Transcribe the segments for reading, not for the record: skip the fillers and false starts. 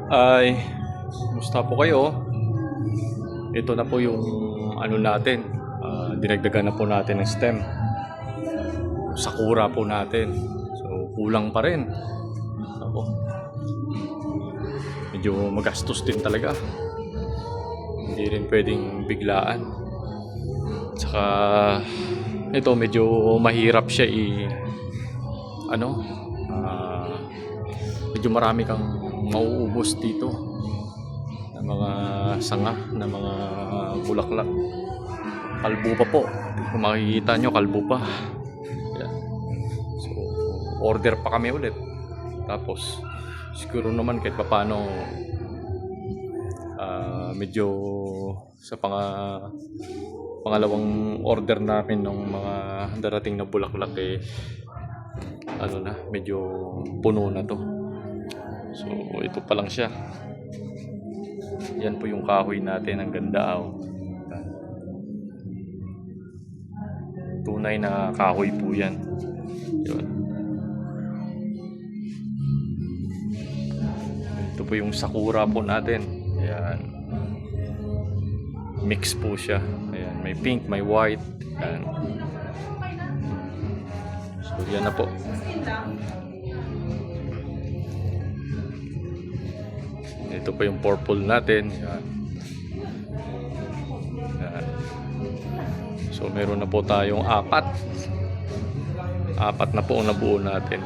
Ay, musta po kayo? Ito na po yung ano natin. Dinagdagan na po natin ng stem. Sakura po natin. So, kulang pa rin. Ako. Medyo magastos din talaga. Hindi rin pwedeng biglaan. Tsaka, ito medyo mahirap siya medyo marami kang mauubos dito ng mga sanga, ng mga bulaklak. Kalbo pa po. Kung makikita nyo, kalbo pa. Yan. So, order pa kami ulit. Tapos, siguro naman kahit paano medyo sa pangalawang order namin ng mga darating na bulaklak medyo puno na to. So, ito pa lang siya. Yan po yung kahoy natin. Ang ganda. Tunay na kahoy po yan. Yun. Ito po yung sakura po natin. Ayan. Mix po siya. Ayan. May pink, may white. Ayan. So, yan na po. Ito po yung purple natin. Yan. Yan. So meron na po tayong apat na po ang nabuo natin.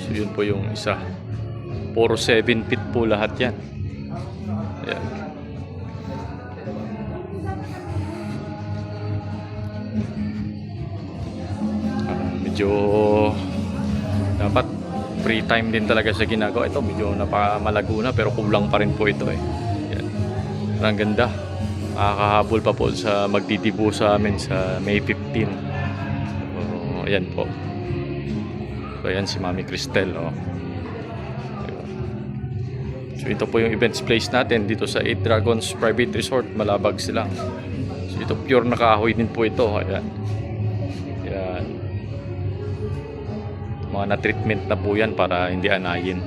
So yun po yung isa. Puro 7 feet po lahat yan. Yan. Medyo dapat free time din talaga sa ginagawa. Ito medyo napamalago na pero kulang pa rin po ito Yan. Ang ganda. Makakahabol pa po sa magdidibo sa amin sa May 15. So, ayan po. So ayan si Mami Cristel. So ito po yung events place natin dito sa 8 Dragons Private Resort, Malabag sila. So ito pure na kahoy din po ito. Ayan. Ayan. Mga na-treatment na po yan para hindi anayin.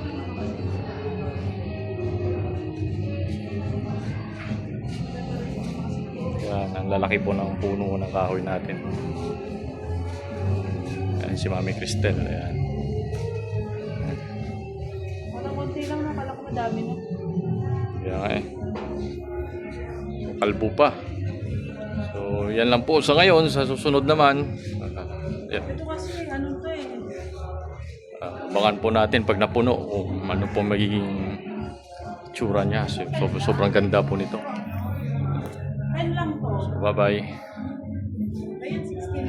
Yan, ang lalaki po ng puno ng kahoy natin. Yan si Mami Cristel. Ayan. Parang konti lang na, kala ko madami na. Yan So, kalbo pa. So yan lang po sa ngayon. Sa susunod naman yan. Ito kasi ano to Abangan po natin pag napuno kung ano po magiging tsura niya. Sobrang ganda po nito. Ayun lang to. So, bye bye. Ayun